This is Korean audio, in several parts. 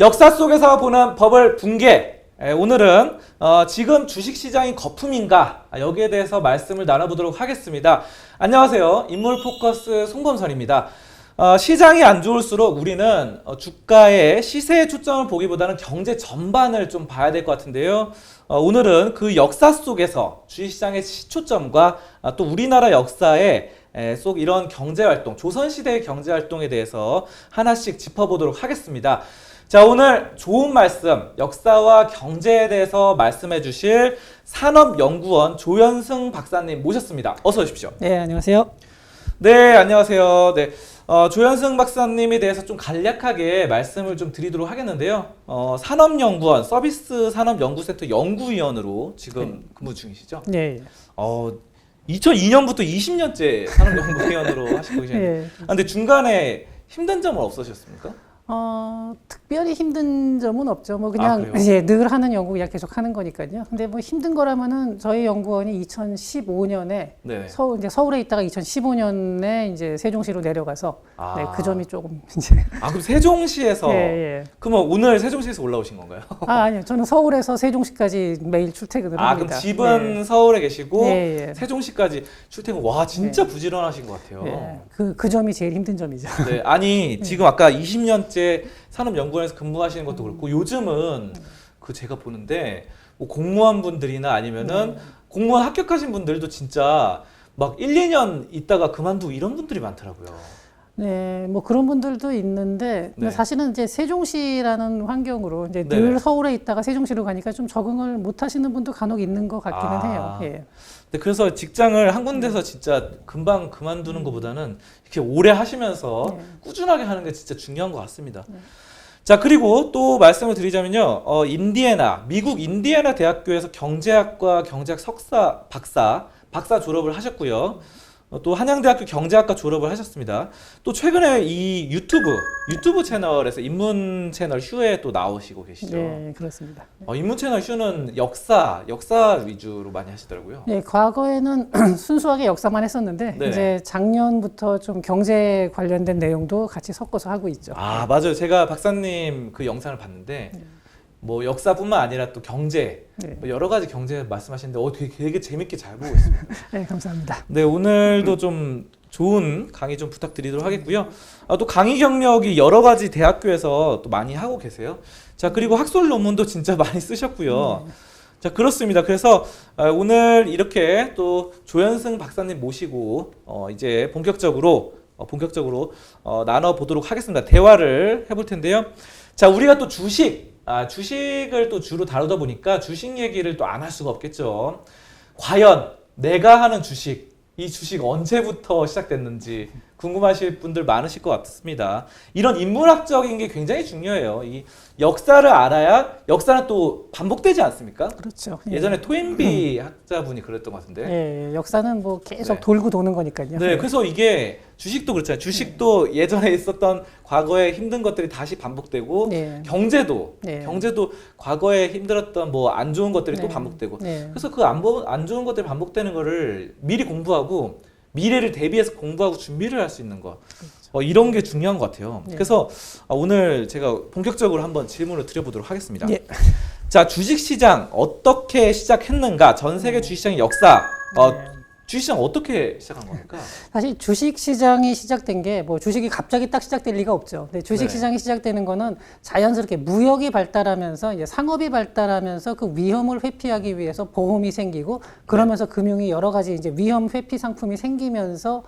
역사 속에서 보는 버블 붕괴. 오늘은 지금 주식시장이 거품인가 여기에 대해서 말씀을 나눠보도록 하겠습니다. 안녕하세요. 인물포커스 송범선입니다. 시장이 안 좋을수록 우리는 주가의 시세에 초점을 보기보다는 경제 전반을 좀 봐야 될 것 같은데요. 오늘은 그 역사 속에서 주식시장의 시초점과 또 우리나라 역사에 속 이런 경제활동, 조선시대의 경제활동에 대해서 하나씩 짚어보도록 하겠습니다. 자, 오늘 좋은 말씀, 역사와 경제에 대해서 말씀해 주실 산업연구원 조현승 박사님 모셨습니다. 어서 오십시오. 네, 안녕하세요. 네, 안녕하세요. 네, 조현승 박사님에 대해서 좀 간략하게 말씀을 좀 드리도록 하겠는데요. 산업연구원, 서비스 산업연구센터 연구위원으로 지금 근무 중이시죠? 네. 2002년부터 20년째 산업연구위원으로 하시고 계시는데, 네. 근데 중간에 힘든 점은 없으셨습니까? 특별히 힘든 점은 없죠. 뭐 그냥 이제 늘 하는 연구 그냥 계속 하는 거니까요. 근데 뭐 힘든 거라면은 저희 연구원이 2015년에 이제 서울에 있다가 2015년에 이제 세종시로 내려가서 네, 그 점이 조금 이제 그럼 세종시에서 예. 그러면 오늘 세종시에서 올라오신 건가요? 아니요. 저는 서울에서 세종시까지 매일 출퇴근을 합니다. 그럼 집은 서울에 계시고 예. 세종시까지 출퇴근. 와, 진짜 부지런하신 것 같아요. 예. 그 점이 제일 힘든 점이죠. 네, 아니 지금 아까 20년째 산업연구원에서 근무하시는 것도 그렇고 요즘은 제가 보는데 뭐 공무원분들이나 아니면은 공무원 합격하신 분들도 진짜 막 1, 2년 있다가 그만두고 이런 분들이 많더라고요. 네, 뭐 그런 분들도 있는데 사실은 이제 세종시라는 환경으로 이제 늘 서울에 있다가 세종시로 가니까 좀 적응을 못 하시는 분도 간혹 있는 것 같기는 해요. 예. 네, 그래서 직장을 한 군데서 진짜 금방 그만두는 것보다는 이렇게 오래 하시면서 꾸준하게 하는 게 진짜 중요한 것 같습니다. 자, 그리고 또 말씀을 드리자면요. 미국 인디애나 대학교에서 경제학과 경제학 석사, 박사 졸업을 하셨고요. 또 한양대학교 경제학과 졸업을 하셨습니다. 또 최근에 이 유튜브 채널에서 인문 채널 휴에 또 나오시고 계시죠. 네, 그렇습니다. 인문 채널 휴는 역사 위주로 많이 하시더라고요. 네, 과거에는 순수하게 역사만 했었는데 이제 작년부터 좀 경제 관련된 내용도 같이 섞어서 하고 있죠. 맞아요. 제가 박사님 그 영상을 봤는데 뭐 역사뿐만 아니라 또 경제, 뭐 여러 가지 경제 말씀하시는데 되게 재밌게 잘 보고 있습니다. 네, 감사합니다. 네, 오늘도 좀 좋은 강의 좀 부탁드리도록 하겠고요. 또 강의 경력이 여러 가지 대학교에서 또 많이 하고 계세요. 자, 그리고 학술 논문도 진짜 많이 쓰셨고요. 자, 그렇습니다. 그래서 오늘 이렇게 또 조현승 박사님 모시고 이제 본격적으로 나눠보도록 하겠습니다. 대화를 해볼 텐데요. 자, 우리가 또 주식을 또 주로 다루다 보니까 주식 얘기를 또 안 할 수가 없겠죠. 과연 내가 하는 이 주식 언제부터 시작됐는지 궁금하실 분들 많으실 것 같습니다. 이런 인문학적인 게 굉장히 중요해요. 이 역사를 알아야 역사는 또 반복되지 않습니까? 그렇죠. 예전에 토인비 학자분이 그랬던 것 같은데. 예, 역사는 뭐 계속 돌고 도는 거니까요. 네, 그래서 이게 주식도 그렇잖아요. 주식도 예전에 있었던 과거의 힘든 것들이 다시 반복되고 경제도 과거에 힘들었던 뭐 안 좋은 것들이 또 반복되고 그래서 그 안 좋은 것들이 반복되는 거를 미리 공부하고 미래를 대비해서 공부하고 준비를 할 수 있는 것. 이런 게 중요한 것 같아요. 그래서 오늘 제가 본격적으로 한번 질문을 드려보도록 하겠습니다. 자, 주식시장 어떻게 시작했는가? 전 세계 주식시장의 역사. 주식시장 어떻게 시작한 겁니까? 사실 주식시장이 시작된 게 뭐 주식이 갑자기 딱 시작될 리가 없죠. 근데 주식시장이 시작되는 거는 자연스럽게 무역이 발달하면서 이제 상업이 발달하면서 그 위험을 회피하기 위해서 보험이 생기고 그러면서 금융이 여러 가지 이제 위험 회피 상품이 생기면서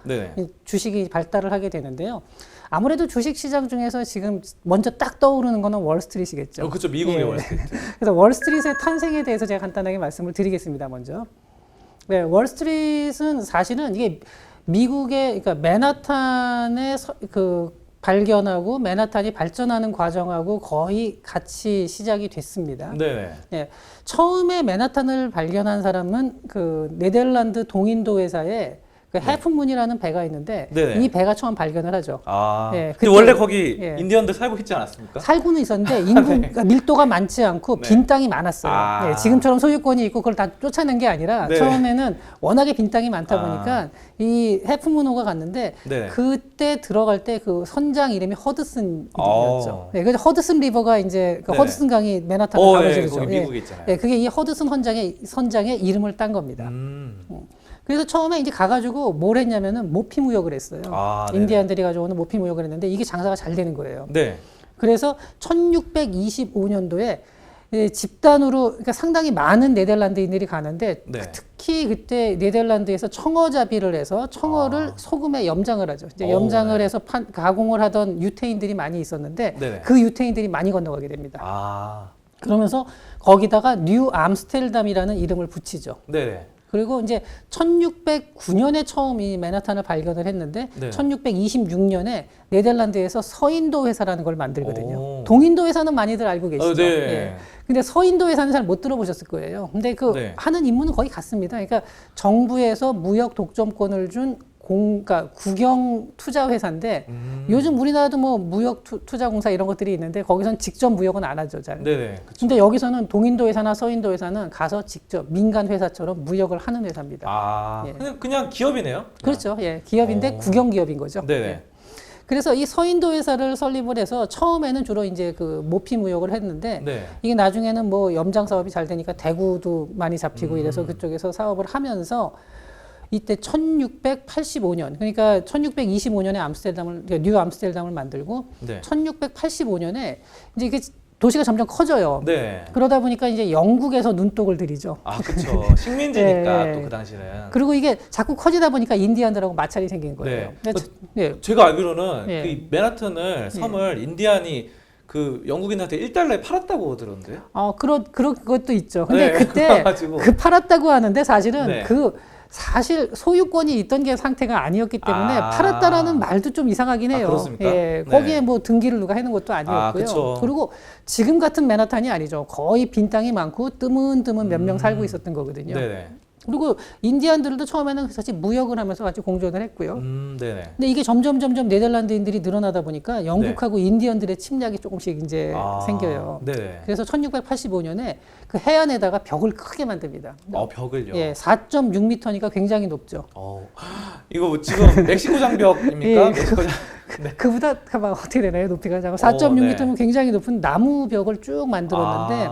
주식이 발달을 하게 되는데요. 아무래도 주식시장 중에서 지금 먼저 딱 떠오르는 거는 월스트리트겠죠. 그렇죠. 미국의 월스트리트. 그래서 월스트리트의 탄생에 대해서 제가 간단하게 말씀을 드리겠습니다. 먼저. 네, 월스트리트는 사실은 이게 미국의 그러니까 맨하탄의 발견하고 맨하탄이 발전하는 과정하고 거의 같이 시작이 됐습니다. 처음에 맨하탄을 발견한 사람은 그 네덜란드 동인도 회사의 그 해프문이라는 배가 있는데 네네. 이 배가 처음 발견을 하죠. 아, 예, 근데 그때- 원래 거기 예. 인디언들 살고 있지 않았습니까? 살고는 있었는데 인구 그러니까 밀도가 많지 않고 네. 빈 땅이 많았어요. 아. 예, 지금처럼 소유권이 있고 그걸 다 쫓아낸 게 아니라 네. 처음에는 워낙에 빈 땅이 많다 아. 보니까 이 해프문호가 갔는데 네. 그때 들어갈 때 그 선장 이름이 허드슨이었죠. 어. 네, 그래서 허드슨 리버가 이제 그 네. 허드슨 강이 맨하탄을 예, 가로지르죠. 거기 예. 미국에 있잖아요. 예, 그게 이 허드슨 선장의 이름을 딴 겁니다. 그래서 처음에 이제 가가지고 뭘 했냐면은 모피 무역을 했어요. 아, 네네. 인디안들이 가져오는 모피 무역을 했는데 이게 장사가 잘 되는 거예요. 네. 그래서 1625년도에 집단으로 그러니까 상당히 많은 네덜란드인들이 가는데 네. 특히 그때 네덜란드에서 청어잡이를 해서 청어를 소금에 염장을 하죠. 이제 오, 염장을 네. 해서 가공을 하던 유태인들이 많이 있었는데 네네. 그 유태인들이 많이 건너가게 됩니다. 아, 그러면서 거기다가 뉴 암스테르담이라는 이름을 붙이죠. 네네. 그리고 이제 1609년에 처음 이 맨하탄을 발견을 했는데 네. 1626년에 네덜란드에서 서인도 회사라는 걸 만들거든요. 오. 동인도 회사는 많이들 알고 계시죠. 네. 예. 근데 서인도 회사는 잘 못 들어보셨을 거예요. 근데 그 네. 하는 임무는 거의 같습니다. 그러니까 정부에서 무역 독점권을 준 그러니까 국영 투자 회사인데 요즘 우리나라도 뭐 무역 투자공사 이런 것들이 있는데 거기선 직접 무역은 안 하죠, 잘. 네네. 그쵸. 근데 여기서는 동인도 회사나 서인도 회사는 가서 직접 민간 회사처럼 무역을 하는 회사입니다. 아, 예. 그냥 기업이네요. 그렇죠. 예. 기업인데 오. 국영 기업인 거죠. 네네. 예. 그래서 이 서인도 회사를 설립을 해서 처음에는 주로 이제 그 모피 무역을 했는데 네. 이게 나중에는 뭐 염장 사업이 잘 되니까 대구도 많이 잡히고 이래서 그쪽에서 사업을 하면서 이때 1685년 그러니까 1625년에 암스테르담을 그러니까 뉴 암스테르담을 만들고 네. 1685년에 이제 이게 도시가 점점 커져요. 네. 그러다 보니까 이제 영국에서 눈독을 들이죠. 아, 그쵸. 식민지니까 예, 예. 또 그 당시는. 그리고 이게 자꾸 커지다 보니까 인디안들하고 마찰이 생긴 거예요. 네. 근데 예. 제가 알기로는 예. 그 맨하튼을 섬을 인디안이 그 영국인한테 1달러에 팔았다고 들었는데요. 그런 것도 있죠. 근데 네, 그때 그래가지고. 그 팔았다고 하는데 사실은 네. 사실 소유권이 있던 게 상태가 아니었기 때문에 아. 팔았다라는 말도 좀 이상하긴 해요. 그렇습니까? 예, 네. 거기에 뭐 등기를 누가 해놓은 것도 아, 아니었고요. 그쵸. 그리고 지금 같은 맨하탄이 아니죠. 거의 빈 땅이 많고 뜨문뜨문 몇 명 살고 있었던 거거든요. 네네. 그리고 인디안들도 처음에는 사실 무역을 하면서 같이 공존을 했고요. 네네. 근데 이게 점점 네덜란드인들이 늘어나다 보니까 영국하고 인디언들의 침략이 조금씩 이제 생겨요. 네네. 그래서 1685년에 그 해안에다가 벽을 크게 만듭니다. 벽을요. 예, 4.6m니까 굉장히 높죠. 이거 뭐 지금 멕시코 장벽입니까? 예. 멕시코 장. 그보다 가만 어떻게 되나요? 높이가 4.6m면 네. 굉장히 높은 나무 벽을 쭉 만들었는데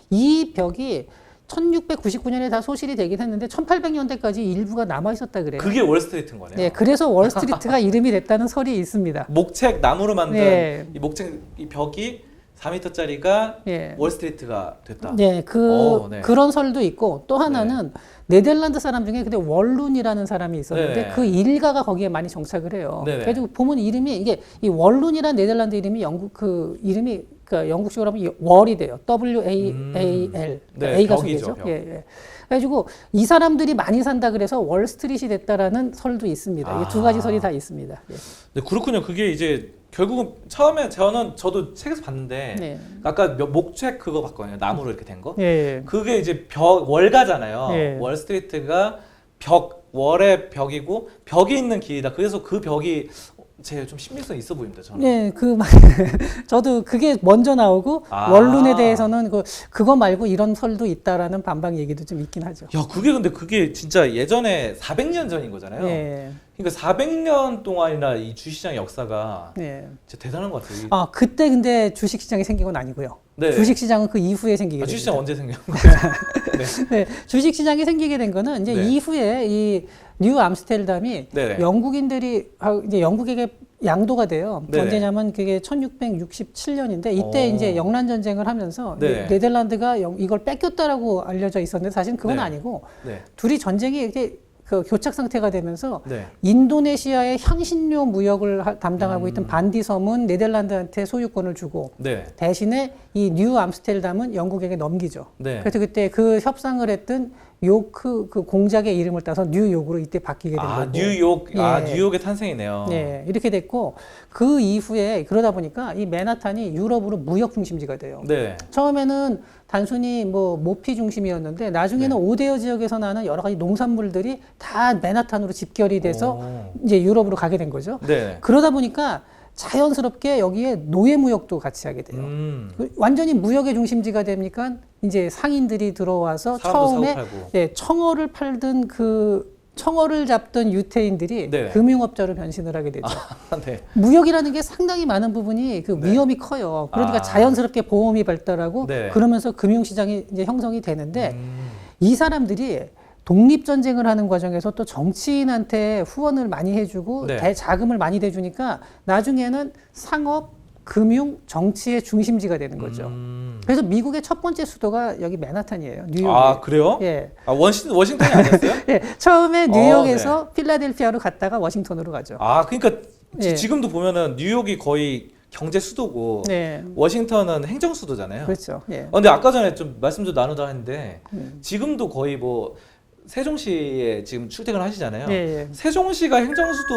이 벽이 1699년에 다 소실이 되긴 했는데 1800년대까지 일부가 남아 있었다 그래요. 그게 월스트리트인 거네요. 네, 그래서 월스트리트가 이름이 됐다는 설이 있습니다. 목책 나무로 만든 네. 이 목책 이 벽이 4m짜리가 예. 월스트리트가 됐다. 네, 네. 그런 설도 있고 또 하나는 네덜란드 사람 중에 근데 월룬이라는 사람이 있었는데 네. 그 일가가 거기에 많이 정착을 해요. 네네. 그래서 보면 이름이 이게 이 월룬이라는 네덜란드 이름이 영국 그 이름이 그러니까 영국식으로 하면 월이 돼요. WAAL. 네, A가 벽이죠, 소개죠. 벽. 예, 예. 그래가지고 이 사람들이 많이 산다 그래서 월스트리트이 됐다라는 설도 있습니다. 이게 두 가지 설이 다 있습니다. 예. 네, 그렇군요. 그게 이제 결국은 처음에 저도 책에서 봤는데 네. 아까 목책 그거 봤거든요. 나무로 이렇게 된 거. 예. 그게 이제 월가잖아요. 예. 월스트리트가 월의 벽이고 벽이 있는 길이다. 그래서 그 벽이 제 좀 신빙성 있어 보입니다. 저는. 네, 저도 그게 먼저 나오고 원룬에 대해서는 그거 말고 이런 설도 있다라는 반박 얘기도 좀 있긴 하죠. 야, 그게 진짜 예전에 400년 전인 거잖아요. 네. 그러니까 400년 동안이나 이 주식시장의 역사가 네. 진짜 대단한 것 같아요. 그때 근데 주식시장이 생긴 건 아니고요. 네. 주식시장은 그 이후에 생기게 됩니다. 주식시장 언제 생긴 거죠? 네, 주식시장이 생기게 된 거는 이제 네. 이후에 이 뉴 암스테르담이 네네. 영국인들이 이제 영국에게 양도가 돼요. 네네. 언제냐면 그게 1667년인데 이때 이제 영란 전쟁을 하면서 네네. 네덜란드가 이걸 뺏겼다라고 알려져 있었는데 사실 그건 네. 아니고 네. 둘이 전쟁이 이렇게 그 교착 상태가 되면서 네. 인도네시아의 향신료 무역을 담당하고 있던 반디 섬은 네덜란드한테 소유권을 주고 네. 대신에 이 뉴 암스테르담은 영국에게 넘기죠. 네. 그래서 그때 그 협상을 했던 요크 그 공작의 이름을 따서 뉴욕으로 이때 바뀌게 된 거고. 뉴욕, 예. 뉴욕의 탄생이네요. 네, 이렇게 됐고 그 이후에 그러다 보니까 이 맨하탄이 유럽으로 무역 중심지가 돼요. 네. 처음에는 단순히 뭐 모피 중심이었는데 나중에는 네. 오데어 지역에서 나는 여러 가지 농산물들이 다 맨하탄으로 집결이 돼서 오. 이제 유럽으로 가게 된 거죠. 네. 그러다 보니까 자연스럽게 여기에 노예 무역도 같이 하게 돼요. 완전히 무역의 중심지가 되니까 이제 상인들이 들어와서 사람도 처음에 사고 팔고. 네, 청어를 팔던 그 청어를 잡던 유태인들이 네. 금융업자로 변신을 하게 되죠. 네. 무역이라는 게 상당히 많은 부분이 그 네. 위험이 커요. 그러니까 아. 자연스럽게 보험이 발달하고 네. 그러면서 금융시장이 이제 형성이 되는데 이 사람들이 독립전쟁을 하는 과정에서 또 정치인한테 후원을 많이 해주고 네. 대자금을 많이 대주니까 나중에는 상업, 금융, 정치의 중심지가 되는 거죠. 그래서 미국의 첫 번째 수도가 여기 맨하탄이에요. 뉴욕이에요. 아, 그래요? 예. 워싱턴이 아니었어요? 예. 처음에 뉴욕에서 필라델피아로 갔다가 워싱턴으로 가죠. 아, 그러니까 예. 지금도 보면은 뉴욕이 거의 경제 수도고 네. 워싱턴은 행정 수도잖아요. 그렇죠. 예. 근데 아까 전에 좀 말씀 좀 나누다 했는데 지금도 거의 뭐 세종시에 지금 출퇴근을 하시잖아요. 예, 예. 세종시가 행정 수도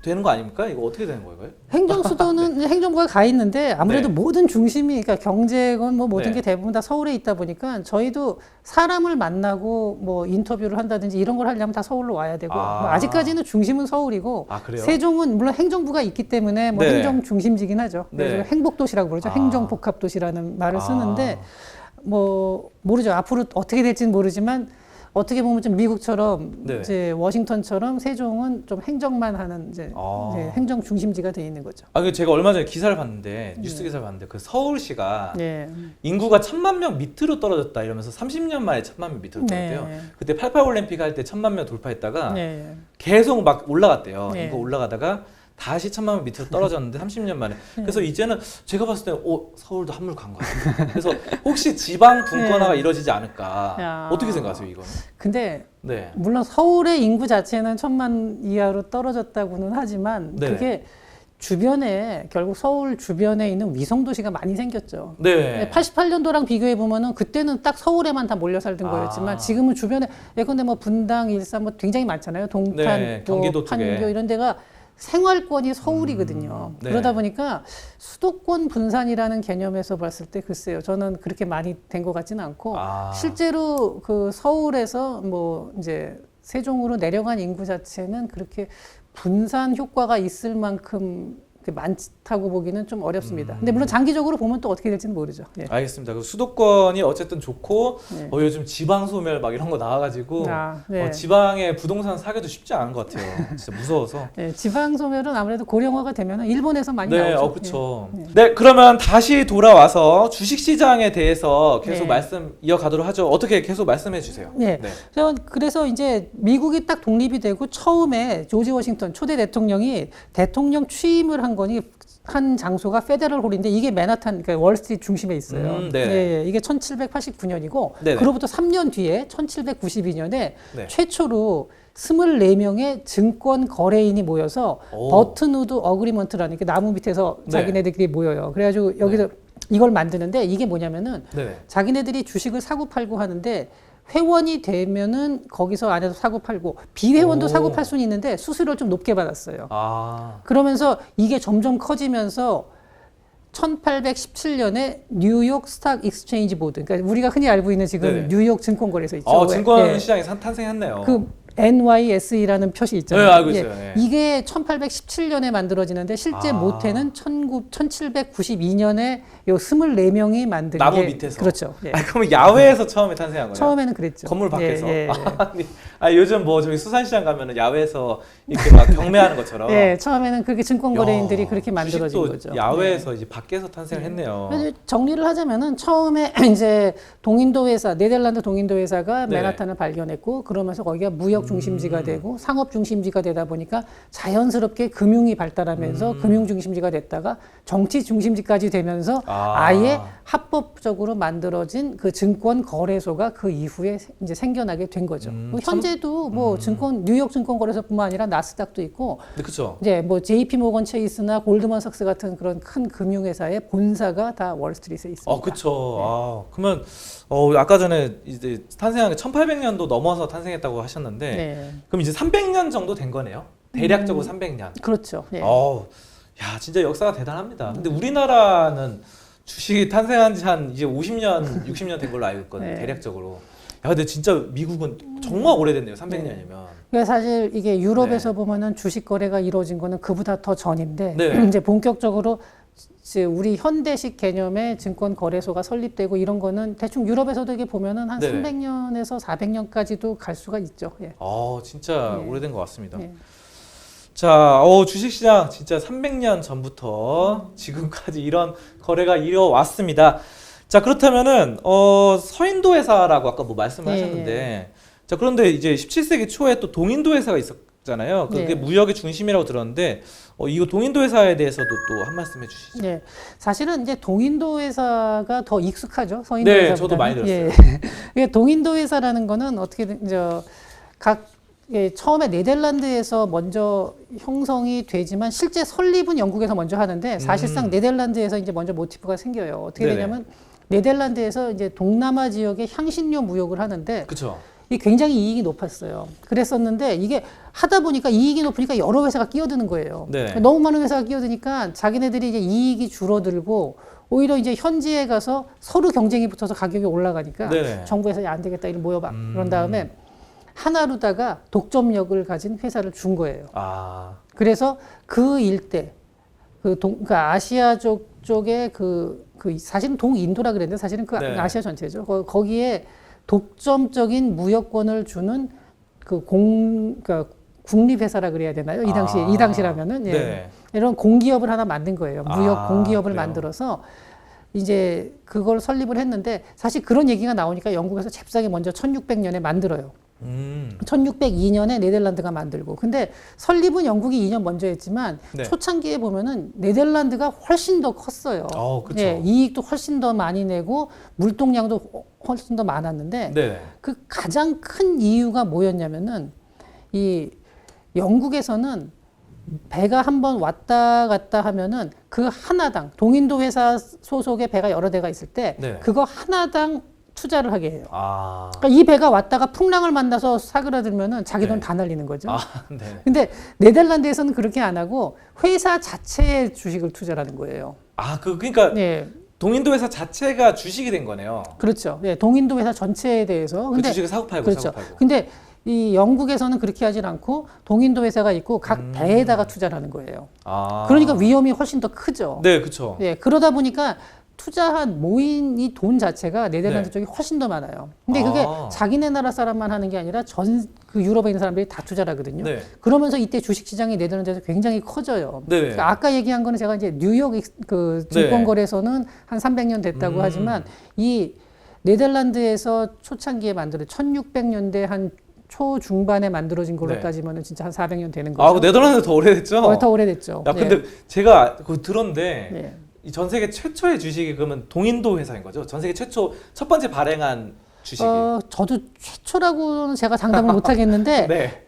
되는 거 아닙니까? 이거 어떻게 되는 거예요? 행정수도는 행정부가 가 있는데 아무래도 네. 모든 중심이 그러니까 경제건 뭐 모든 네. 게 대부분 다 서울에 있다 보니까 저희도 사람을 만나고 뭐 인터뷰를 한다든지 이런 걸 하려면 다 서울로 와야 되고 아. 뭐 아직까지는 중심은 서울이고 아, 그래요? 세종은 물론 행정부가 있기 때문에 뭐 네. 행정 중심지긴 하죠. 그래서 네. 행복도시라고 그러죠. 아. 행정복합도시라는 말을 쓰는데 아. 뭐 모르죠. 앞으로 어떻게 될지는 모르지만 어떻게 보면 좀 미국처럼 네. 이제 워싱턴처럼 세종은 좀 행정만 하는 이제 아. 행정 중심지가 돼 있는 거죠. 그 제가 얼마 전에 기사를 봤는데 뉴스 기사를 봤는데 그 서울시가 네. 인구가 1,000만 명 밑으로 떨어졌다 이러면서 30년 만에 1,000만 명 밑으로 떨어졌대요. 네. 그때 88 올림픽 할 때 1,000만 명 돌파했다가 네. 계속 막 올라갔대요. 네. 인구 올라가다가 다시 1,000만 명 밑으로 떨어졌는데 30년 만에. 그래서 이제는 제가 봤을 때 서울도 한물 간 거 같아요. 그래서 혹시 지방 분권화가 이루어지지 않을까? 야. 어떻게 생각하세요, 이거는? 근데 네. 물론 서울의 인구 자체는 1,000만 이하로 떨어졌다고는 하지만 네. 그게 주변에 결국 서울 주변에 있는 위성 도시가 많이 생겼죠. 네. 88년도랑 비교해 보면은 그때는 딱 서울에만 다 몰려 살던 아. 거였지만 지금은 주변에 예컨대 뭐 분당, 일산 뭐 굉장히 많잖아요. 동탄, 네, 또 경기도 쪽에. 판교 이런 데가 생활권이 서울이거든요. 네. 그러다 보니까 수도권 분산이라는 개념에서 봤을 때 글쎄요, 저는 그렇게 많이 된 것 같지는 않고 아. 실제로 그 서울에서 뭐 이제 세종으로 내려간 인구 자체는 그렇게 분산 효과가 있을 만큼 많다고 보기는 좀 어렵습니다. 근데 물론 장기적으로 보면 또 어떻게 될지는 모르죠. 예. 알겠습니다. 그 수도권이 어쨌든 좋고 네. 요즘 지방 소멸 막 이런 거 나와가지고 네. 지방에 부동산 사기도 쉽지 않은 것 같아요. 진짜 무서워서. 네, 지방 소멸은 아무래도 고령화가 되면 일본에서 많이 네, 나오죠. 그렇죠. 예. 네, 그러면 다시 돌아와서 주식시장에 대해서 계속 네. 말씀 이어가도록 하죠. 어떻게 계속 말씀해 주세요. 예. 네. 그래서 이제 미국이 딱 독립이 되고 처음에 조지 워싱턴 초대 대통령이 대통령 취임을 한 장소가 페더럴 홀인데 이게 맨하탄, 그러니까 월스트리트 중심에 있어요. 네. 예, 이게 1789년이고 네네. 그로부터 3년 뒤에 1792년에 네. 최초로 24명의 증권 거래인이 모여서 오. 버튼우드 어그리먼트라는 게 나무 밑에서 네. 자기네들끼리 모여요. 그래가지고 여기서 이걸 만드는데 이게 뭐냐면은 네. 자기네들이 주식을 사고 팔고 하는데 회원이 되면은 거기서 안에서 사고 팔고 비회원도 오. 사고 팔 수는 있는데 수수료를 좀 높게 받았어요. 아. 그러면서 이게 점점 커지면서 1817년에 뉴욕 스탁 익스체인지 보드, 그러니까 우리가 흔히 알고 있는 지금 네네. 뉴욕 증권거래소 있죠. 증권 예. 시장이 탄생했네요. 그 NYSE라는 표시 있잖아요. 네, 알고 있어요. 예. 이게 1817년에 만들어지는데 실제 아. 모태는 1792년에 요 24명이 만든 나무 게 밑에서. 그렇죠. 예. 그러면 야외에서 처음에 탄생한 거예요? 처음에는 그랬죠. 건물 밖에서. 예, 예. 요즘 뭐 저기 수산시장 가면은 야외에서 이렇게 막 경매하는 것처럼. 예, 처음에는 그렇게 증권거래인들이 야, 그렇게 만들어진 주식도 거죠. 야외에서 이제 밖에서 탄생을 했네요. 그래서 정리를 하자면은 처음에 이제 동인도 회사, 네덜란드 동인도 회사가 네. 맨하탄을 발견했고 그러면서 거기가 무역 무역 중심지가 되고 상업 중심지가 되다 보니까 자연스럽게 금융이 발달하면서 금융 중심지가 됐다가 정치 중심지까지 되면서 아예 합법적으로 만들어진 그 증권 거래소가 그 이후에 이제 생겨나게 된 거죠. 뭐 현재도 뭐 증권 뉴욕 증권 거래소뿐만 아니라 나스닥도 있고, 네, 그렇죠. 이제 뭐 JP 모건 체이스나 골드만삭스 같은 그런 큰 금융회사의 본사가 다 월스트리트에 있습니다. 그렇죠. 그러면 아까 전에 이제 탄생한 게 1800년도 넘어서 탄생했다고 하셨는데, 네. 그럼 이제 300년 정도 된 거네요. 대략적으로 300년. 그렇죠. 예. 야, 진짜 역사가 대단합니다. 근데 우리나라는 주식이 탄생한 지 한 이제 50년, 60년 된 걸로 알고 있거든요. 네. 대략적으로. 야, 근데 진짜 미국은 정말 오래됐네요. 300년이면. 그러니까 사실 이게 유럽에서 보면은 주식 거래가 이루어진 거는 그보다 더 전인데, 네. 이제 본격적으로 이제 우리 현대식 개념의 증권 거래소가 설립되고 이런 거는 대충 유럽에서도 이게 보면은 한 네네. 300년에서 400년까지도 갈 수가 있죠. 예. 진짜 네. 오래된 것 같습니다. 예. 자, 주식시장 진짜 300년 전부터 지금까지 이런 거래가 이어왔습니다. 자, 그렇다면은 서인도 회사라고 아까 뭐 말씀을 예, 하셨는데, 자, 그런데 이제 17세기 초에 또 동인도 회사가 있었잖아요. 그게 네. 무역의 중심이라고 들었는데, 이거 동인도 회사에 대해서도 또 한 말씀 해주시죠. 예. 사실은 이제 동인도 회사가 더 익숙하죠. 서인도 네, 회사보다는. 저도 많이 들었어요. 예. 이게 동인도 회사라는 거는 어떻게든 처음에 네덜란드에서 먼저 형성이 되지만 실제 설립은 영국에서 먼저 하는데 사실상 네덜란드에서 이제 먼저 모티프가 생겨요. 어떻게 네네. 되냐면 네덜란드에서 이제 동남아 지역에 향신료 무역을 하는데 그렇죠. 이게 굉장히 이익이 높았어요. 그랬었는데 이게 하다 보니까 이익이 높으니까 여러 회사가 끼어드는 거예요. 네. 너무 많은 회사가 끼어드니까 자기네들이 이제 이익이 줄어들고 오히려 이제 현지에 가서 서로 경쟁이 붙어서 가격이 올라가니까 네네. 정부에서 야, 안 되겠다 이런 모여봐. 그런 다음에 하나루다가 독점력을 가진 회사를 준 거예요. 그래서 그 일대 그 아시아 쪽에 사실은 동인도라 그랬는데 사실은 그 네. 아시아 전체죠. 거기에 독점적인 무역권을 주는 그러니까 국립회사라 그래야 되나요? 이 당시라면은 예. 네. 이런 공기업을 하나 만든 거예요. 무역 공기업을 그래요? 만들어서 이제 그걸 설립을 했는데 사실 그런 얘기가 나오니까 영국에서 잽싸게 먼저 1600년에 만들어요. 1602년에 네덜란드가 만들고. 근데 설립은 영국이 2년 먼저 했지만 네. 초창기에 보면은 네덜란드가 훨씬 더 컸어요. 그쵸. 예, 이익도 훨씬 더 많이 내고 물동량도 훨씬 더 많았는데 네. 그 가장 큰 이유가 뭐였냐면은 이 영국에서는 배가 한번 왔다 갔다 하면은 그 하나당 동인도 회사 소속의 배가 여러 대가 있을 때 네. 그거 하나당 투자를 하게 해요. 아, 그러니까 이 배가 왔다가 풍랑을 만나서 사그라들면은 자기 돈 네. 다 날리는 거죠. 아, 네. 근데 네덜란드에서는 그렇게 안 하고 회사 자체에 주식을 투자하는 거예요. 아, 그러니까 네, 동인도 회사 자체가 주식이 된 거네요. 그렇죠. 네, 동인도 회사 전체에 대해서. 그 근데 주식을 사고 팔고 그렇죠. 사고 팔고. 근데 이 영국에서는 그렇게 하진 않고 동인도 회사가 있고 각 배에다가 투자를 하는 거예요. 아, 그러니까 위험이 훨씬 더 크죠. 네, 그렇죠. 예, 그러다 보니까 투자한 모인 이 돈 자체가 네덜란드 네. 쪽이 훨씬 더 많아요. 근데 그게 아. 자기네 나라 사람만 하는 게 아니라 전 그 유럽에 있는 사람들이 다 투자를 하거든요. 네. 그러면서 이때 주식 시장이 네덜란드에서 굉장히 커져요. 네. 그러니까 아까 얘기한 거는 제가 이제 뉴욕 그 증권 거래소는 한 300년 됐다고 하지만 이 네덜란드에서 초창기에 만들어 1600년대 한 초중반에 만들어진 걸로 네. 따지면은 진짜 한 400년 되는 거죠. 그 네덜란드 더 오래됐죠? 더 오래됐죠. 야, 근데 제가 그거 들었는데 네. 이 전 세계 최초의 주식이 그러면 동인도 회사인 거죠? 전 세계 최초 첫 번째 발행한 주식이. 저도 최초라고는 제가 장담을 못 하겠는데 네.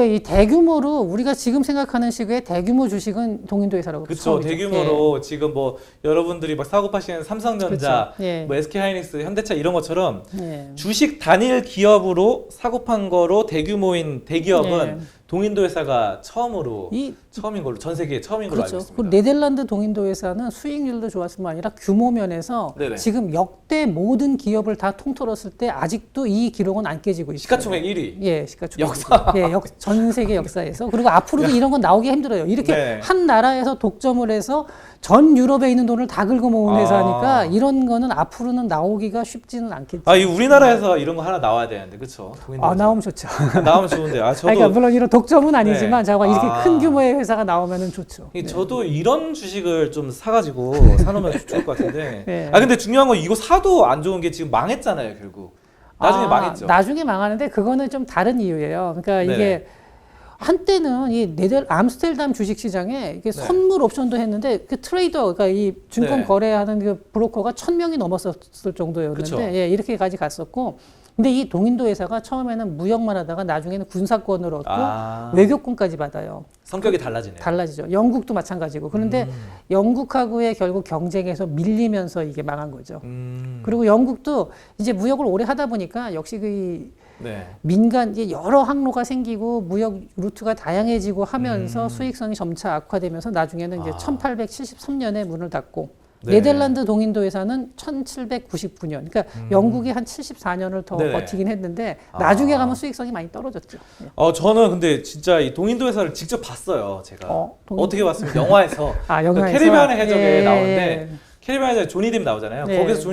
이 대규모로 우리가 지금 생각하는 식의 대규모 주식은 동인도 회사라고 그렇죠. 처음이죠. 대규모로 지금 뭐 여러분들이 막 사고 파시는 삼성전자, 그렇죠. 예. 뭐 SK하이닉스, 현대차 이런 것처럼 예. 주식 단일 기업으로 사고 판 거로 대규모인 대기업은 예. 동인도 회사가 처음인 걸로 전 세계에 처음인 걸로 그렇죠. 알고 그 있습니다. 네덜란드 동인도 회사는 수익률도 좋았을 뿐만 아니라 규모 면에서 네네. 지금 역대 모든 기업을 다 통틀었을 때 아직도 이 기록은 안 깨지고 있어요. 시가총액 1위. 예, 시가총액. 역사. 예, 전 세계 역사에서. 그리고 앞으로도 이런 건 나오기 힘들어요. 이렇게 네. 한 나라에서 독점을 해서 전 유럽에 있는 돈을 다 긁어 모은 회사니까 이런 거는 앞으로는 나오기가 쉽지는 않겠죠. 이 우리나라에서 이런 거 하나 나와야 되는데, 그렇죠? 나오면 좋죠. 나오면 좋은데, 저도 그러니까 물론 이런 독점은 아니지만 네. 저거 이렇게 큰 규모의 회사가 나오면은 좋죠. 저도 이런 주식을 좀 사가지고 사놓으면 좋을 것 같은데. 네. 근데 중요한 건 이거 사도 안 좋은 게 지금 망했잖아요, 결국. 나중에 망했죠. 나중에 망하는데 그거는 좀 다른 이유예요. 그러니까 네네. 이게 한때는 이 암스테르담 주식시장에 이게 선물 옵션도 했는데 그 트레이더, 그러니까 이 증권 네. 거래하는 그 브로커가 1,000명이 넘었을 정도였는데, 그쵸. 예, 이렇게까지 갔었고, 근데 이 동인도 회사가 처음에는 무역만 하다가 나중에는 군사권을 얻고 외교권까지 받아요. 성격이 달라지네요. 달라지죠. 영국도 마찬가지고. 그런데 영국하고의 결국 경쟁에서 밀리면서 이게 망한 거죠. 그리고 영국도 이제 무역을 오래 하다 보니까 역시 그 네. 민간 이제 여러 항로가 생기고 무역 루트가 다양해지고 하면서 수익성이 점차 악화되면서 나중에는 이제 1873년에 문을 닫고 네. 네덜란드 동인도 회사는 1799년. 그러니까 영국이 한 74년을 더 네네. 버티긴 했는데 나중에 가면 수익성이 많이 떨어졌죠. 예. 저는 근데 진짜 이 동인도 회사를 직접 봤어요. 제가 어떻게 봤으면 영화에서 영화에서? 캐리비안의 해적에 예. 나오는데 캐리비안의 해적 조니 뎁 나오잖아요. 네. 거기서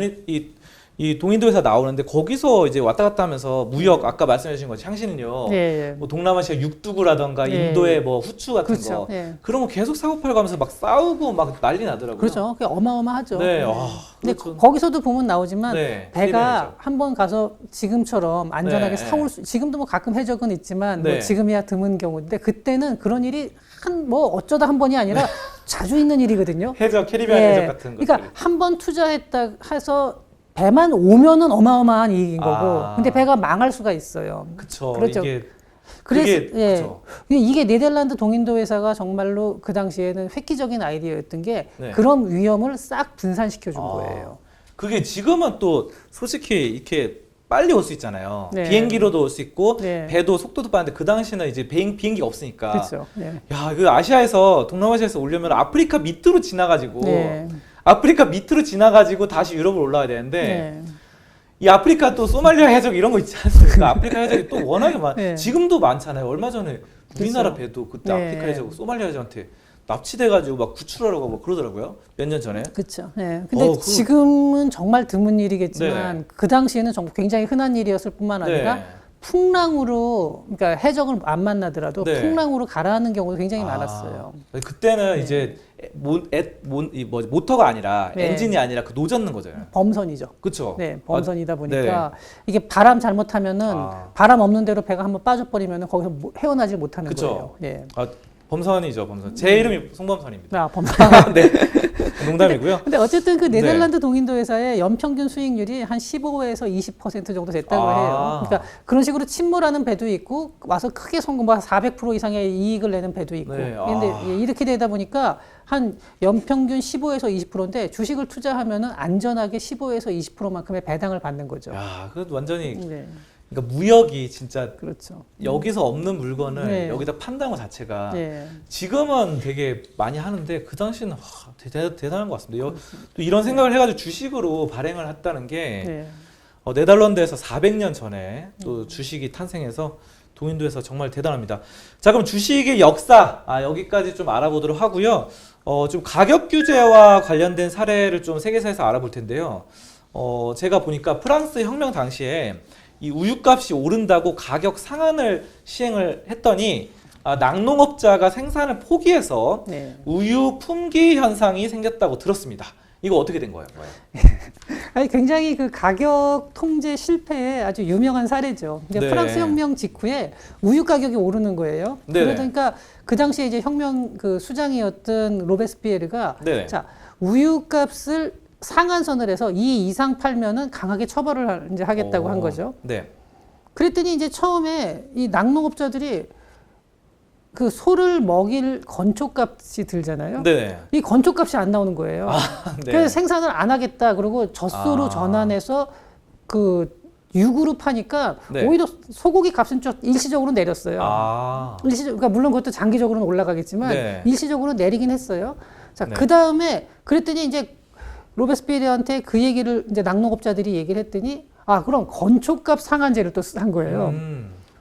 이 동인도 회사 나오는데 거기서 이제 왔다 갔다 하면서 무역 아까 말씀해 주신 것 향신료 예. 뭐 동남아시아 육두부라던가 예. 인도의 뭐 후추 같은 그렇죠. 거 예. 그런 거 계속 사고 팔고 하면서 막 싸우고 막 난리 나더라고요. 그렇죠. 그게 어마어마하죠. 네. 근데 그렇죠. 거기서도 보면 나오지만 네, 배가 한 번 가서 지금처럼 안전하게 네. 사올 수, 지금도 뭐 가끔 해적은 있지만 네. 뭐 지금이야 드문 경우인데 그때는 그런 일이 뭐 어쩌다 한 번이 아니라 자주 있는 일이거든요. 해적 캐리비안 예. 해적 같은 거. 그러니까 한 번 투자했다 해서 배만 오면은 어마어마한 이익인 거고, 근데 배가 망할 수가 있어요. 그쵸. 그렇죠. 이게 그래서 그게 그쵸. 근데 이게 네덜란드 동인도 회사가 정말로 그 당시에는 획기적인 아이디어였던 게 네. 그런 위험을 싹 분산시켜 준 거예요. 그게 지금은 또 솔직히 이렇게 빨리 올 수 있잖아요. 네. 비행기로도 올 수 있고 네. 배도 속도도 빠른데 그 당시는 이제 비행기가 없으니까. 그렇죠. 네. 야, 그 아시아에서 동남아시아에서 오려면 아프리카 밑으로 지나가지고 네. 아프리카 밑으로 지나가지고 다시 유럽을 올라와야 되는데 네. 이 아프리카 또 소말리아 해적 이런 거 있지 않습니까? 아프리카 해적이 또 워낙에 네. 지금도 많잖아요. 얼마 전에 우리나라 그렇죠. 배도 그때 네. 아프리카 해적 소말리아 해적한테 납치돼가지고 막 구출하려고 막 그러더라고요. 몇 년 전에. 그렇죠. 네. 근데 지금은 정말 드문 일이겠지만 네. 그 당시에는 정말 굉장히 흔한 일이었을 뿐만 아니라 네. 풍랑으로, 그러니까 해적을 안 만나더라도 네. 풍랑으로 가라앉는 경우도 굉장히 많았어요. 그때는 네. 이제 모터가 아니라 네. 엔진이 아니라 그 노젓는 거잖아요. 범선이죠. 그렇죠. 네, 범선이다 보니까 네. 이게 바람 잘못하면은 아. 바람 없는 대로 배가 한번 빠져버리면은 거기서 헤어나질 못하는 그쵸. 거예요. 네. 범선이죠, 범선. 제 이름이 송범선입니다. 범선. 네. 농담이고요. 근데 어쨌든 그 네덜란드 동인도 회사의 연평균 수익률이 한 15에서 20% 정도 됐다고 해요. 그러니까 그런 식으로 침몰하는 배도 있고 와서 크게 성공, 400% 이상의 이익을 내는 배도 있고. 네. 근데 이렇게 되다 보니까 한 연평균 15에서 20%인데 주식을 투자하면은 안전하게 15에서 20%만큼의 배당을 받는 거죠. 야, 그 완전히 네, 그러니까 무역이 진짜 그렇죠. 여기서 없는 물건을 네. 여기다 판다는 것 자체가 네. 지금은 되게 많이 하는데 그 당시는 대단한 것 같습니다. 또 이런 생각을 해가지고 주식으로 발행을 했다는 게 네. 네덜란드에서 400년 전에 또 주식이 탄생해서 동인도에서 정말 대단합니다. 자, 그럼 주식의 역사 여기까지 좀 알아보도록 하고요. 좀 가격 규제와 관련된 사례를 좀 세계사에서 알아볼 텐데요. 제가 보니까 프랑스 혁명 당시에 이 우유값이 오른다고 가격 상한을 시행을 했더니 낙농업자가 생산을 포기해서 네. 우유 품귀 현상이 생겼다고 들었습니다. 이거 어떻게 된 거예요? 아니, 굉장히 그 가격 통제 실패의 아주 유명한 사례죠. 그러니까 네. 프랑스 혁명 직후에 우유 가격이 오르는 거예요. 네네. 그러니까 그 당시에 이제 혁명 그 수장이었던 로베스피에르가 네네. 자, 우유 값을 상한선을 해서 이 이상 팔면은 강하게 처벌을 이제 하겠다고 한 거죠. 네. 그랬더니 이제 처음에 이 낙농업자들이 그 소를 먹일 건초값이 들잖아요. 네. 이 건초값이 안 나오는 거예요. 네. 그래서 생산을 안 하겠다. 그리고 젖소로 전환해서 그 육으로 파니까 네. 오히려 소고기 값은 좀 일시적으로 내렸어요. 그러니까 물론 그것도 장기적으로는 올라가겠지만 네. 일시적으로 내리긴 했어요. 자, 네. 그 다음에 그랬더니 이제 로베스피에르한테 그 얘기를 이제 낙농업자들이 얘기를 했더니 그럼 건초값 상한제를 또 한 거예요.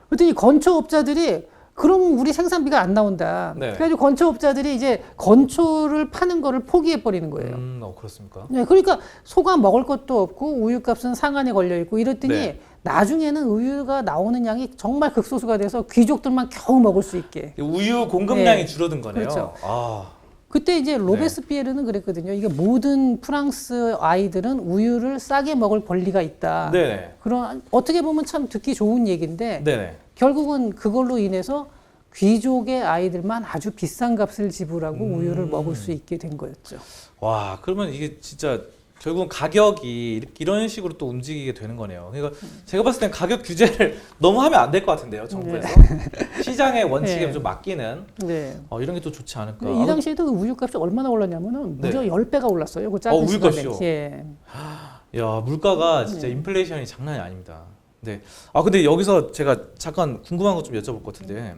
그랬더니 건초업자들이 그럼 우리 생산비가 안 나온다. 네. 그래가지고 건초업자들이 이제 건초를 파는 거를 포기해 버리는 거예요. 그렇습니까? 네, 그러니까 소가 먹을 것도 없고 우유값은 상한에 걸려 있고 이랬더니 네. 나중에는 우유가 나오는 양이 정말 극소수가 돼서 귀족들만 겨우 먹을 수 있게. 우유 공급량이 네. 줄어든 거네요. 그렇죠. 그때 이제 로베스피에르는 그랬거든요. 이게 모든 프랑스 아이들은 우유를 싸게 먹을 권리가 있다. 네네. 그런 어떻게 보면 참 듣기 좋은 얘기인데 네네. 결국은 그걸로 인해서 귀족의 아이들만 아주 비싼 값을 지불하고 우유를 먹을 수 있게 된 거였죠. 와, 그러면 이게 진짜 결국은 가격이 이런 식으로 또 움직이게 되는 거네요. 그러니까 제가 봤을 땐 가격 규제를 너무 하면 안 될 것 같은데요, 정부에서. 시장의 원칙에 네. 좀 맡기는 네. 이런 게 또 좋지 않을까. 이 당시에도 그 우유값이 얼마나 올랐냐면은 무려 네. 10배가 올랐어요. 그 짧은 시간에. 우유값이요? 예. 야, 물가가 진짜 인플레이션이 장난이 아닙니다. 네. 근데 여기서 제가 잠깐 궁금한 거 좀 여쭤볼 것 같은데,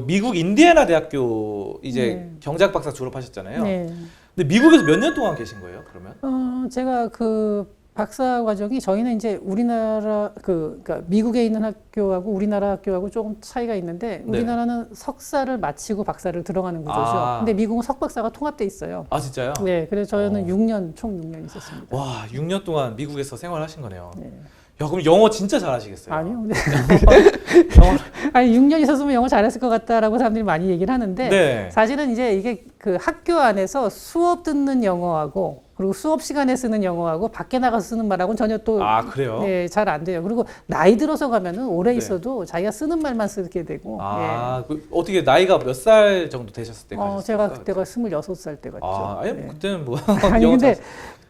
미국 인디애나 대학교 이제 경제학 박사 졸업하셨잖아요. 네. 근데 미국에서 몇 년 동안 계신 거예요, 그러면? 제가 그 박사 과정이 저희는 이제 우리나라 그러니까 미국에 있는 학교하고 우리나라 학교하고 조금 차이가 있는데 우리나라는 석사를 마치고 박사를 들어가는 구조죠. 근데 미국은 석박사가 통합돼 있어요. 아, 진짜요? 네, 그래서 저는 6년 총 6년 있었습니다. 와, 6년 동안 미국에서 생활하신 거네요. 네. 야, 그럼 영어 진짜 잘하시겠어요? 아니요. 영어... 아니 6년 있었으면 영어 잘했을 것 같다라고 사람들이 많이 얘기를 하는데 네. 사실은 이제 이게 그 학교 안에서 수업 듣는 영어하고 그리고 수업 시간에 쓰는 영어하고 밖에 나가서 쓰는 말하고는 전혀 또 그래요? 네, 잘 안 돼요. 그리고 나이 들어서 가면은 오래 있어도 자기가 쓰는 말만 쓰게 되고. 그 어떻게 나이가 몇 살 정도 되셨을 때 가셨어요? 제가 그때가 26살 때 갔죠. 아니 그때는 뭐 아니 근데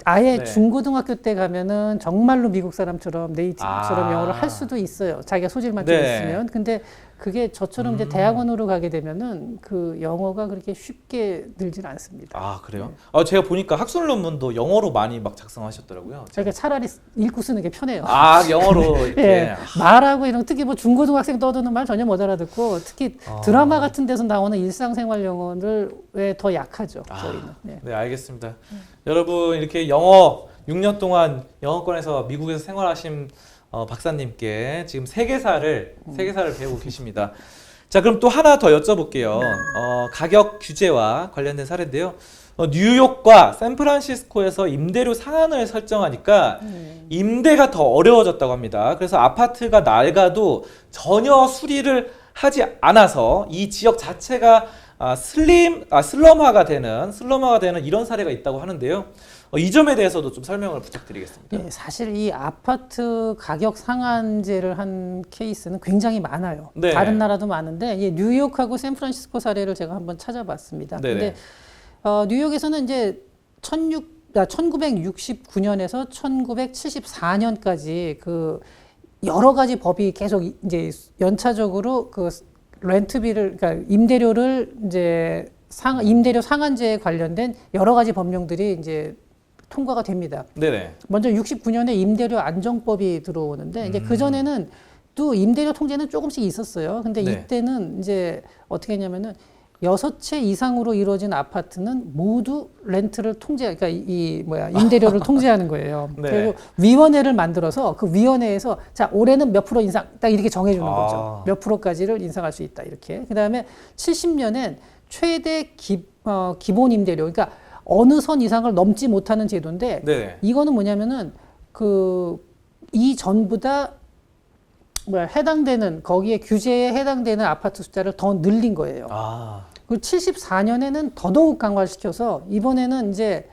아예 네. 중고등학교 때 가면은 정말로 미국 사람처럼 네이티브처럼 영어를 할 수도 있어요. 자기가 소질만 좀 있으면. 근데 그게 저처럼 이제 대학원으로 가게 되면은 그 영어가 그렇게 쉽게 늘진 않습니다. 그래요? 제가 보니까 학술 논문도 영어로 많이 막 작성하셨더라고요. 그러니까 차라리 읽고 쓰는 게 편해요. 영어로 이렇게. 예, 말하고 이런 특히 뭐 중고등학생 떠드는 말 전혀 못 알아듣고 특히 드라마 같은 데서 나오는 일상생활 영어를 왜 더 약하죠. 저희는. 네, 알겠습니다. 여러분 이렇게 영어 6년 동안 영어권에서 미국에서 생활하신 박사님께 지금 세계사를 배우고 계십니다. 자, 그럼 또 하나 더 여쭤볼게요. 가격 규제와 관련된 사례인데요. 뉴욕과 샌프란시스코에서 임대료 상한을 설정하니까 임대가 더 어려워졌다고 합니다. 그래서 아파트가 낡아도 전혀 수리를 하지 않아서 이 지역 자체가 슬럼화가 되는 이런 사례가 있다고 하는데요. 이 점에 대해서도 좀 설명을 부탁드리겠습니다. 네, 사실 이 아파트 가격 상한제를 한 케이스는 굉장히 많아요. 네. 다른 나라도 많은데 뉴욕하고 샌프란시스코 사례를 제가 한번 찾아봤습니다. 네네. 근데 뉴욕에서는 이제 1969년에서 1974년까지 그 여러 가지 법이 계속 이제 연차적으로 그 렌트비를 그러니까 임대료를 이제 임대료 상한제에 관련된 여러 가지 법령들이 이제 통과가 됩니다. 네네. 먼저 69년에 임대료 안정법이 들어오는데 이제 그 전에는 또 임대료 통제는 조금씩 있었어요. 근데 이때는 이제 어떻게 했냐면은 6채 이상으로 이루어진 아파트는 모두 렌트를 그러니까 임대료를 통제하는 거예요. 네. 그리고 위원회를 만들어서 그 위원회에서 자, 올해는 몇 프로 인상 딱 이렇게 정해주는 거죠. 몇 프로까지를 인상할 수 있다 이렇게. 그 다음에 70년엔 최대 기본 임대료, 그러니까 어느 선 이상을 넘지 못하는 제도인데 이거는 뭐냐면은 이 전보다 해당되는 거기에 규제에 해당되는 아파트 숫자를 더 늘린 거예요. 그리고 74년에는 더더욱 강화시켜서 이번에는 이제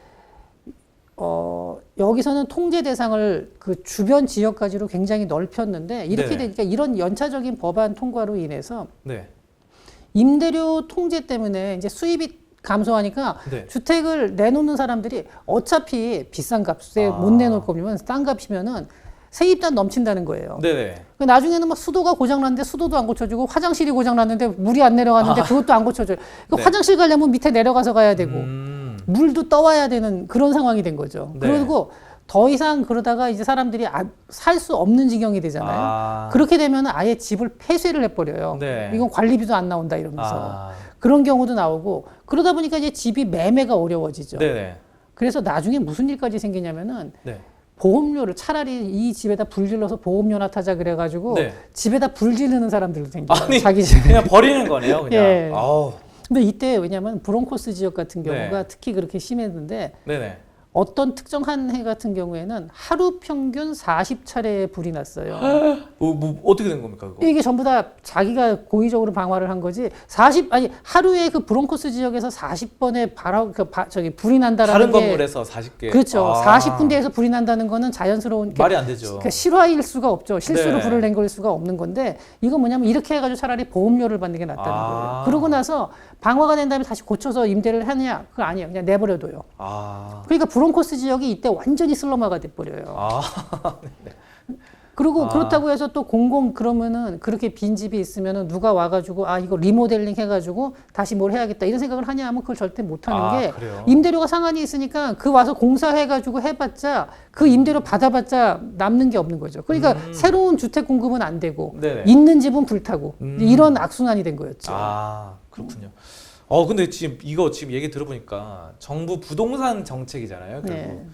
여기서는 통제 대상을 그 주변 지역까지로 굉장히 넓혔는데 이렇게 되니까 이런 연차적인 법안 통과로 인해서 임대료 통제 때문에 이제 수입이 감소하니까 주택을 내놓는 사람들이 어차피 비싼 값에 못 내놓을 거면 싼 값이면은 세입자 넘친다는 거예요. 나중에는 막 수도가 고장났는데 수도도 안 고쳐주고 화장실이 고장났는데 물이 안 내려갔는데 그것도 안 고쳐줘요. 화장실 가려면 밑에 내려가서 가야 되고 물도 떠와야 되는 그런 상황이 된 거죠. 그리고 더 이상 그러다가 이제 사람들이 살 수 없는 지경이 되잖아요. 그렇게 되면 아예 집을 폐쇄를 해버려요. 이건 관리비도 안 나온다 이러면서. 그런 경우도 나오고 그러다 보니까 이제 집이 매매가 어려워지죠. 그래서 나중에 무슨 일까지 생기냐면은 보험료를 차라리 이 집에다 불 질러서 보험료나 타자 그래가지고 집에다 불 지르는 사람들도 생겨요. 자기 집에. 그냥 버리는 거네요. 그냥. 근데 이때 왜냐면 브론코스 지역 같은 경우가 특히 그렇게 심했는데 어떤 특정 한 해 같은 경우에는 하루 평균 40차례의 불이 났어요. 어떻게 된 겁니까 그거? 이게 전부 다 자기가 고의적으로 방화를 한 거지. 하루에 그 브론코스 지역에서 40번의 불이 난다라는 다른 게 건물에서 40개. 그렇죠. 아. 40군데에서 불이 난다는 거는 자연스러운 말이 안 되죠. 그러니까 실화일 수가 없죠. 실수로 네. 불을 낸 걸 수가 없는 건데 이건 뭐냐면 이렇게 해가지고 차라리 보험료를 받는 게 낫다는 거예요. 그러고 나서 방화가 된 다음에 다시 고쳐서 임대를 하느냐? 그거 아니에요. 그냥 내버려둬요. 그러니까 브론코스 지역이 이때 완전히 슬럼화가 돼버려요. 그리고 그렇다고 해서 또 그러면은 그렇게 빈집이 있으면은 누가 와가지고 이거 리모델링 해가지고 다시 뭘 해야겠다 이런 생각을 하냐 하면 그걸 절대 못 하는 게 그래요? 임대료가 상한이 있으니까 그 와서 공사해가지고 해봤자 그 임대료 받아봤자 남는 게 없는 거죠. 그러니까 새로운 주택 공급은 안 되고 네네. 있는 집은 불타고 이런 악순환이 된 거였죠. 그렇군요. 근데 지금 얘기 들어보니까 정부 부동산 정책이잖아요. 결국. 네.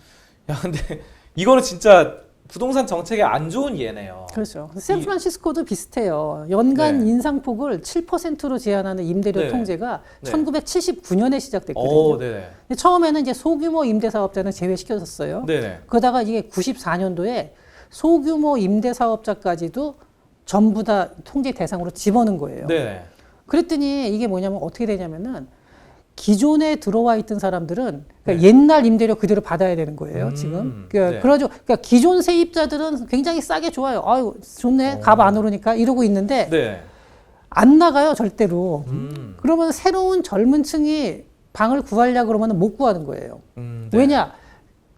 야, 근데 이거는 진짜 부동산 정책에 안 좋은 예네요. 그렇죠. 샌프란시스코도 비슷해요. 연간 네. 인상폭을 7%로 제한하는 임대료 네. 통제가 네. 1979년에 시작됐거든요. 네네. 근데 처음에는 이제 소규모 임대사업자는 제외시켰었어요. 네네. 그러다가 이게 94년도에 소규모 임대사업자까지도 전부 다 통제 대상으로 집어넣은 거예요. 네네. 그랬더니 이게 뭐냐면 어떻게 되냐면은 기존에 들어와 있던 사람들은 그러니까 네. 옛날 임대료 그대로 받아야 되는 거예요, 지금. 그러니까 네. 그러니까 기존 세입자들은 굉장히 싸게 좋아요. 아유, 좋네. 값 안 오르니까 이러고 있는데 네. 안 나가요, 절대로. 음. 그러면 새로운 젊은 층이 방을 구하려고 그러면 못 구하는 거예요. 네. 왜냐?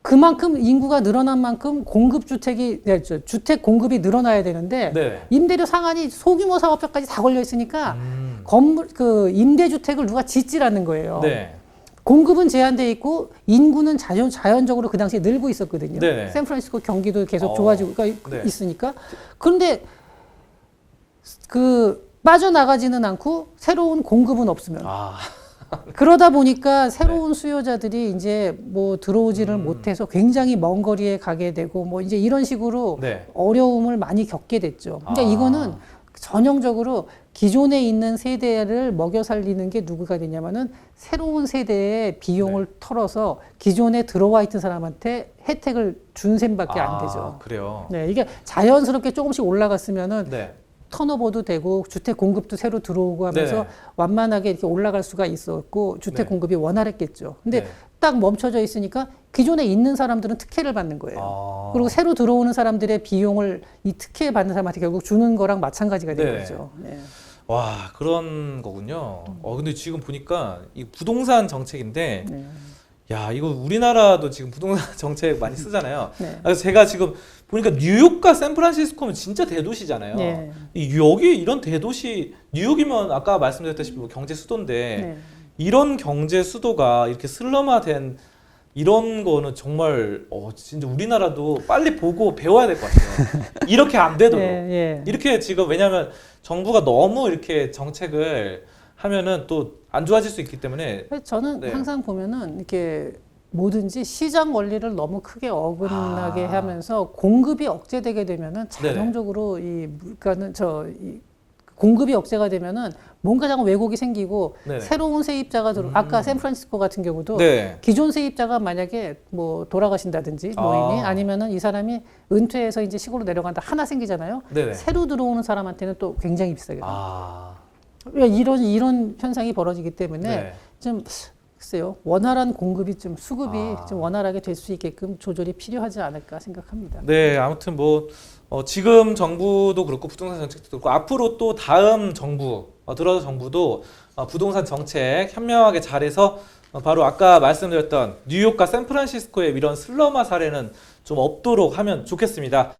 그만큼 인구가 늘어난 만큼 주택 공급이 늘어나야 되는데 네. 임대료 상한이 소규모 사업자까지 다 걸려 있으니까 임대주택을 누가 짓질 않는 거예요. 네. 공급은 제한돼 있고 인구는 자연적으로 그 당시에 늘고 있었거든요. 네네. 샌프란시스코 경기도 계속 좋아지고 네. 있으니까. 그런데 빠져나가지는 않고 새로운 공급은 없으면. 그러다 보니까 새로운 수요자들이 이제 뭐 들어오지를 못해서 굉장히 먼 거리에 가게 되고 뭐 이제 이런 식으로 네. 어려움을 많이 겪게 됐죠. 그러니까 이거는 전형적으로 기존에 있는 세대를 먹여 살리는 게 누구가 되냐면은 새로운 세대의 비용을 털어서 기존에 들어와 있던 사람한테 혜택을 준 셈밖에 안 되죠. 그래요. 네, 이게 자연스럽게 조금씩 올라갔으면은 네. 턴오버도 되고 주택 공급도 새로 들어오고 하면서 네. 완만하게 이렇게 올라갈 수가 있었고 주택 네. 공급이 원활했겠죠. 근데 네. 딱 멈춰져 있으니까 기존에 있는 사람들은 특혜를 받는 거예요. 그리고 새로 들어오는 사람들의 비용을 이 특혜 받는 사람한테 결국 주는 거랑 마찬가지가 된 네. 거죠. 네. 와, 그런 거군요. 근데 지금 보니까 이 부동산 정책인데 네. 야, 이거 우리나라도 지금 부동산 정책 많이 쓰잖아요. 네. 그래서 제가 지금 보니까 뉴욕과 샌프란시스코는 진짜 대도시잖아요. 네. 여기 이런 대도시, 뉴욕이면 아까 말씀드렸다시피 뭐 경제 수도인데 네. 이런 경제 수도가 이렇게 슬럼화된 이런 거는 정말 진짜 우리나라도 빨리 보고 배워야 될 것 같아요. 이렇게 안 되도록. 예. 이렇게 지금 왜냐하면 정부가 너무 이렇게 정책을 하면은 또 안 좋아질 수 있기 때문에 그래서 저는 네. 항상 항상 보면은 이렇게 뭐든지 시장 원리를 너무 크게 어긋나게 하면서 공급이 억제되게 되면은 자동적으로 이 물가는 공급이 억제가 되면은 뭔가 자꾸 왜곡이 생기고 네네. 새로운 세입자가 아까 샌프란시스코 같은 경우도 네. 기존 세입자가 만약에 뭐 돌아가신다든지 노인이 아니면은 이 사람이 은퇴해서 이제 시골로 내려간다 하나 생기잖아요. 네네. 새로 들어오는 사람한테는 또 굉장히 비싸게 돼요. 아, 이런 현상이 벌어지기 때문에 네. 좀 글쎄요, 원활한 공급이 수급이 아. 좀 원활하게 될 수 있게끔 조절이 필요하지 않을까 생각합니다. 네, 아무튼 뭐 지금 정부도 그렇고 부동산 정책도 그렇고 앞으로 또 다음 정부 들어서 정부도 부동산 정책 현명하게 잘해서 바로 아까 말씀드렸던 뉴욕과 샌프란시스코의 이런 슬럼화 사례는 좀 없도록 하면 좋겠습니다.